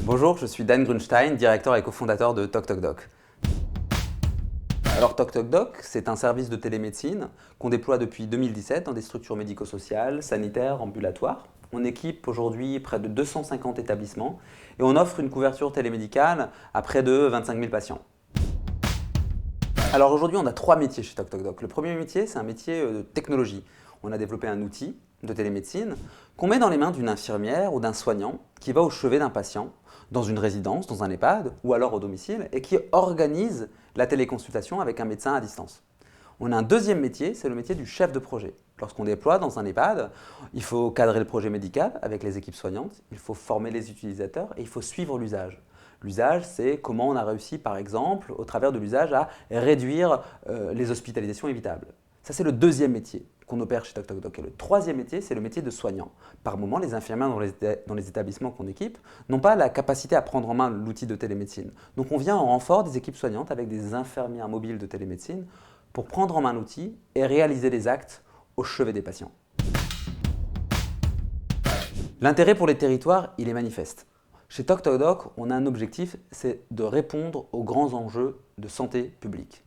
Bonjour, je suis Dan Grunstein, directeur et cofondateur de TocTocDoc. Alors TocTocDoc, c'est un service de télémédecine qu'on déploie depuis 2017 dans des structures médico-sociales, sanitaires, ambulatoires. On équipe aujourd'hui près de 250 établissements et on offre une couverture télémédicale à près de 25 000 patients. Alors aujourd'hui, on a trois métiers chez TocTocDoc. Le premier métier, c'est un métier de technologie. On a développé un outil de télémédecine qu'on met dans les mains d'une infirmière ou d'un soignant qui va au chevet d'un patient dans une résidence, dans un EHPAD ou alors au domicile et qui organise la téléconsultation avec un médecin à distance. On a un deuxième métier, c'est le métier du chef de projet. Lorsqu'on déploie dans un EHPAD, il faut cadrer le projet médical avec les équipes soignantes, il faut former les utilisateurs et il faut suivre l'usage. L'usage, c'est comment on a réussi, par exemple, au travers de l'usage, à réduire les hospitalisations évitables. Ça, c'est le deuxième métier qu'on opère chez TocTocDoc. Et le troisième métier, c'est le métier de soignant. Par moment, les infirmières dans les établissements qu'on équipe n'ont pas la capacité à prendre en main l'outil de télémédecine. Donc, on vient en renfort des équipes soignantes avec des infirmières mobiles de télémédecine pour prendre en main l'outil et réaliser les actes au chevet des patients. L'intérêt pour les territoires, il est manifeste. Chez TocTocDoc, on a un objectif, c'est de répondre aux grands enjeux de santé publique.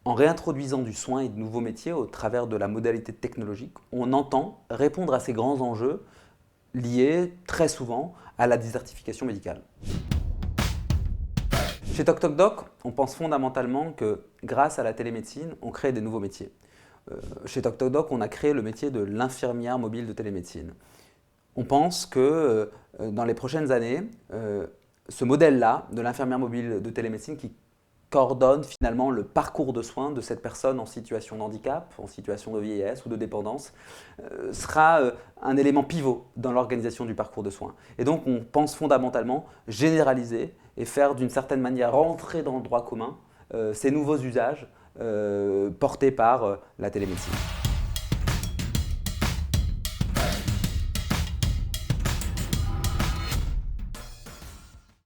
En réintroduisant du soin et de nouveaux métiers au travers de la modalité technologique, on entend répondre à ces grands enjeux liés très souvent à la désertification médicale. Chez TocTocDoc, on pense fondamentalement que grâce à la télémédecine, on crée des nouveaux métiers. Chez TocTocDoc, on a créé le métier de l'infirmière mobile de télémédecine. On pense que dans les prochaines années, ce modèle-là de l'infirmière mobile de télémédecine qui coordonne finalement le parcours de soins de cette personne en situation de handicap, en situation de vieillesse ou de dépendance, sera un élément pivot dans l'organisation du parcours de soins. Et donc on pense fondamentalement généraliser et faire d'une certaine manière rentrer dans le droit commun ces nouveaux usages portés par la télémédecine.